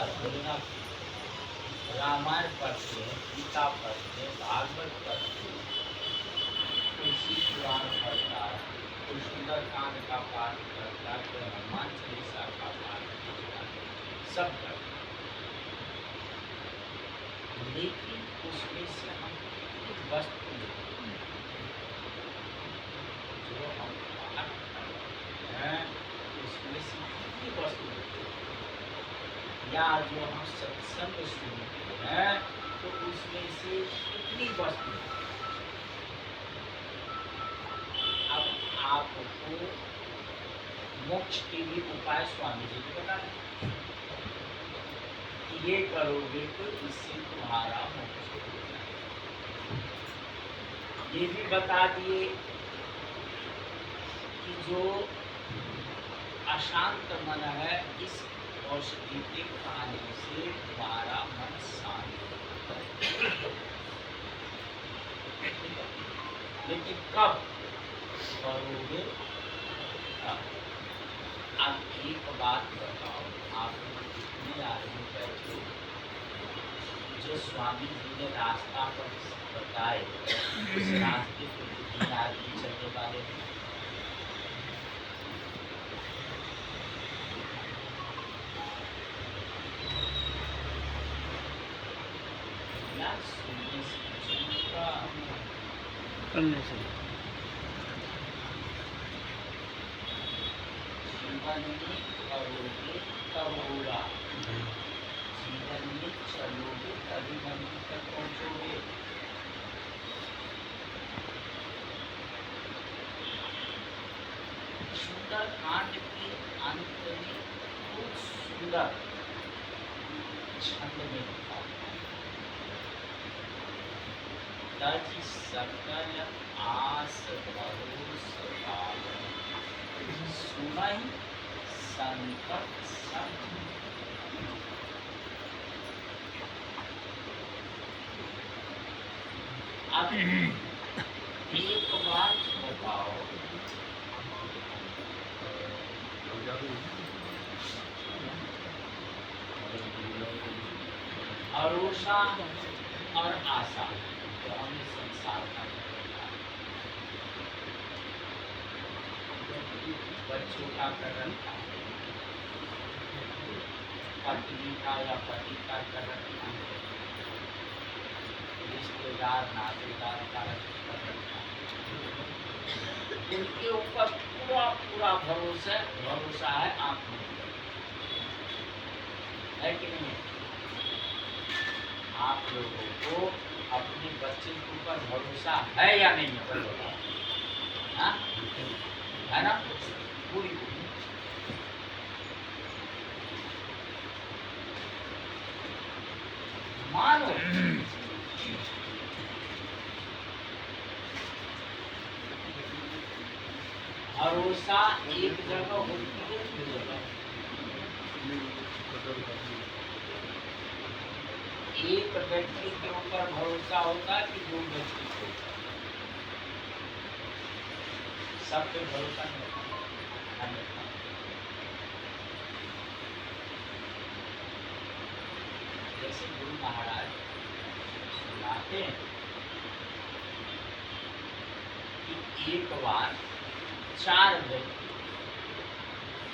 बार बोलना, रामायण पढ़ते हैं, गीता पढ़ते हैं, भागवत पढ़ते हैं, तुलसी पुराण पढ़ता है, कोई सुंदरकांड का पाठ करता है, कोई हनुमान चालीसा का पाठ करता है, सब करता है। लेकिन उसमें से हम कुछ वस्तु लेते हैं जो हम पाठ करते हैं, उसमें से कितनी वस्तु लेते हैं, या जो हम सत्संग सुनते हैं तो उसमें से कितनी वस्तु। अब आपको मोक्ष के लिए उपाय स्वामी जी ने बता दिया, ये करोगे तो इससे तुम्हारा मोक्ष हो जाएगा। ये भी बता दिए कि जो अशांत मन है, इस औषधि के खाने से तुम्हारा मन शांत होता है। लेकिन कब करोगे तब। अब एक बात बताओ, आप कितने आदमी बैठे जो स्वामी जी ने रास्ता पर बताए, उस रास्ते पर कितने आदमी चलने वाले हैं? सुनने से करने से जीवन में करोगे तब होगा, जीवन में चलोगे तभी मंजिल तक पहुंचोगे। सुंदर कांड के अंत में बहुत सुंदर छंद में लिखा तज सकल आस भरोस पावन, सुनहि संकट सब। अब एक बात बताओ, भरोसा और आशा तो हमें संसार का बच्चों का कर रखा, पत्नी का या पति का कर रखा, रिश्तेदार नातेदार का कर रखा, उनके ऊपर पूरा पूरा भरोसा है आप में, है कि नहीं? आप लोगों को अपने बच्चे के ऊपर भरोसा है या नहीं है? हाँ? है ना? पूरी मानो भरोसा एक जगह होती है, दूसरी जगह। एक व्यक्ति के ऊपर भरोसा होता है कि दो व्यक्ति को, सब पे भरोसा नहीं होता। जैसे गुरु महाराज सुनाते हैं कि एक बार 4 व्यक्ति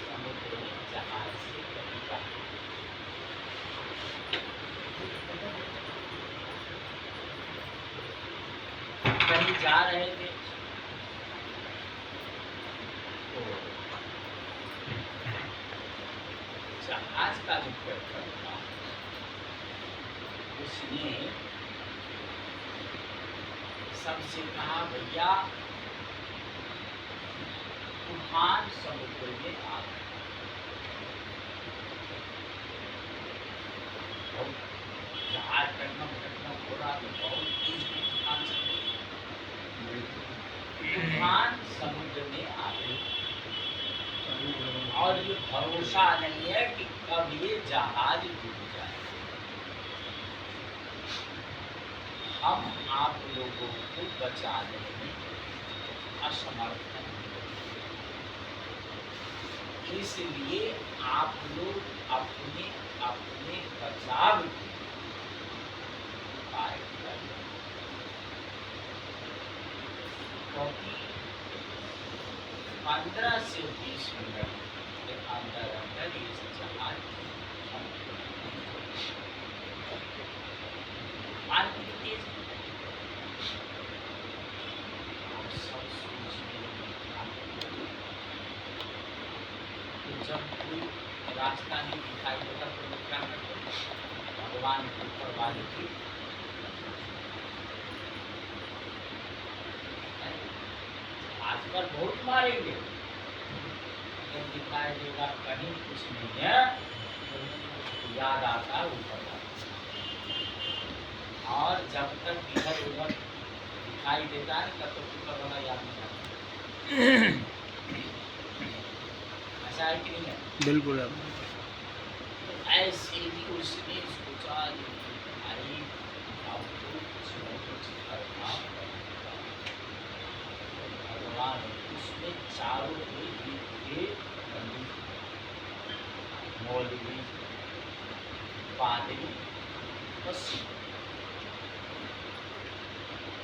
समुद्र में जहाज से कहीं जा रहे थे, तो जहाज का जो कैप्टन था उसने सबसे कहा, भैया तूफान समुद्र में आ गया, जहाज टकना हो रहा तो बहुत तेज तूफान चल रही, तूफान समुद्र में आ गई और ये भरोसा नहीं है कि कब ये जहाज डूब जाए। हम आप लोगों को बचाने में असमर्थ हैं, इसलिए आप लोग अपने अपने बचाव के उपाय करें, क्योंकि 15 से 20 मिनट के अंदर अंदर इस जहाज मान लीजिए हम सब सोचने तो जब कोई रास्ता नहीं दिखाई देता तो क्या करते भगवान के ऊपर वाले की आजकल बहुत मारेंगे, जब दिखाई देगा कहीं कुछ नहीं है तो याद आता है ऊपर वाला, और जब तक इधर उधर दिखाई देता है तब तक ऊपर वाला याद नहीं आता। ऐसा है कि नहीं है? बिल्कुल है। तो ऐसे ही उसने सोचा भाई आपको कुछ न कुछ करना पड़ेगा। भगवान उसमें चारों ओर के पंडित, मौलवी, पादरी, बस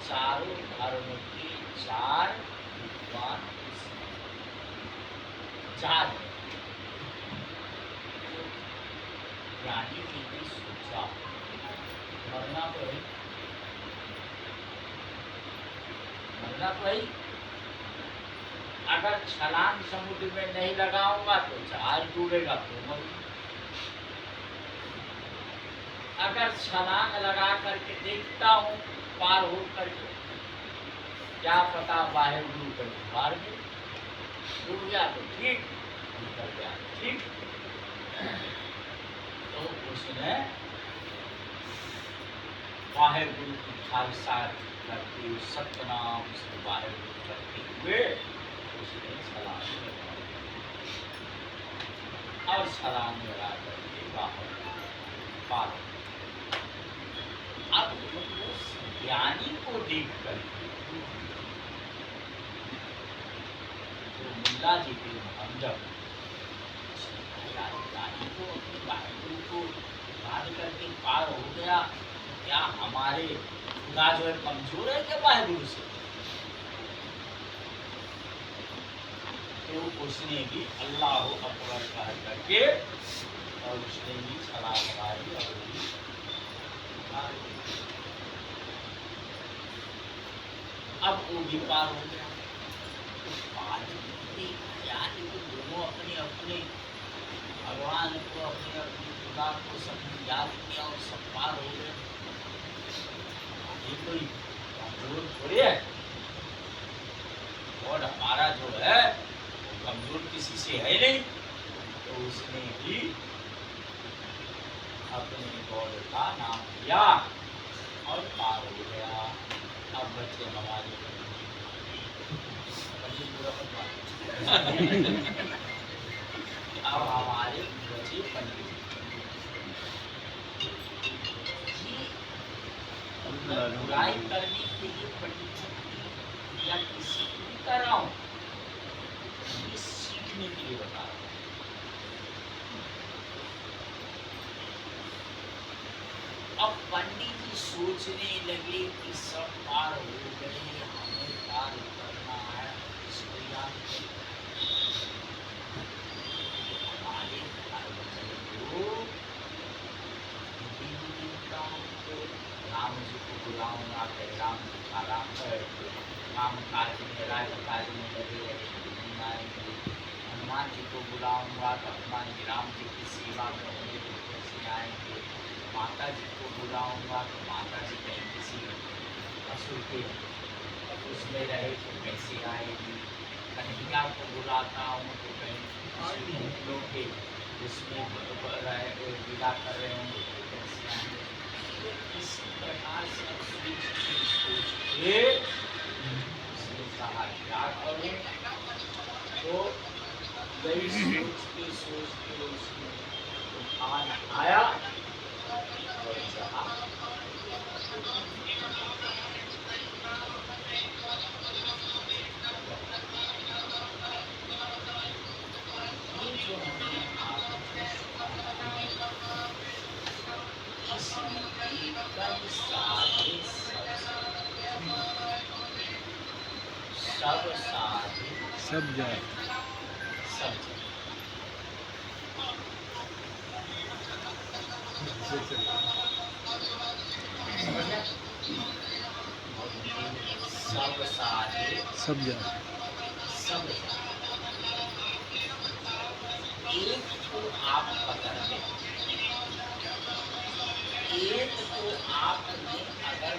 चारों धर्म के चार विद्वान चार ज्ञानी जी ने सोचा मरना तो है, मरना तो है, अगर छलांग समुद्र में नहीं लगाऊंगा तो जहाज डूबेगा तो मरूंगा, अगर छलांग लगा करके देखता हूँ पार हो करके, क्या पता वाहेगुरु कर मार में डूब गया तो ठीक, निकल गया ठीक। तो उसने वाहेगुरु की खालसा करते हुए सतनाम से वाहेगुरु करते हुए उसने छलांग लगाई और छलांग लगा करके बाहर पार। अब उस ज्ञानी को देख करके तो मुल्ला जी के अंदर ज्ञानी को अपने वाहेगुरु को याद करके पार हो गया, क्या हमारे खुदा जो है कमजोर है क्या वाहेगुरु से? तो उसने भी अल्लाह अकबर कह करके और उसने भी छलांग लगाई और भी अब वो भी पार हो गया। दोनों अपने अपने भगवान को अपने अपने खुदा को सबने याद किया और सब पार हो गए। ये कोई कमजोर थोड़ी है, और हमारा जो है वो कमजोर किसी से है नहीं। तो उसने भी अपने गौर का नाम लिया और पार हो गया। अब बच्चे हमारे अब हमारे बच्चे पंडित बुराई करने के लिए पंडित या किसी को भी कर रहा हूँ, ये सीखने के लिए बता रहा हूँ। अब पंडित जी सोचने लगे कि सब पार हो गए, हमें पार करना है, इसको याद हमारे राम जी को बुलाऊंगा, राम जी का राम काज में राज्य काज में लगे रहे आएंगे। हनुमान जी को बुलाऊंगा तो हनुमान जी राम जी की सेवा करेंगे तो कैसे आएंगे। माता जी को बुलाऊंगा तो माता जी कहीं किसी असुर के उसमें रहे तो कैसे आएगी। कन्हैया को बुलाता हूँ तो कहीं लोग के उसमें विदा कर रहे होंगे तो कैसे आएंगे। तो इसी प्रकार से सोच के उसने कहा क्या करूँ। तो यही सोचते सोचते उसने उठान आया और जहाँ जो हमने आपको किसी एकल साधे सब साधे सब जाए सब समझ गए? सब साधे सब जाए सब एक को आप पकड़ लें, एक को आपने अगर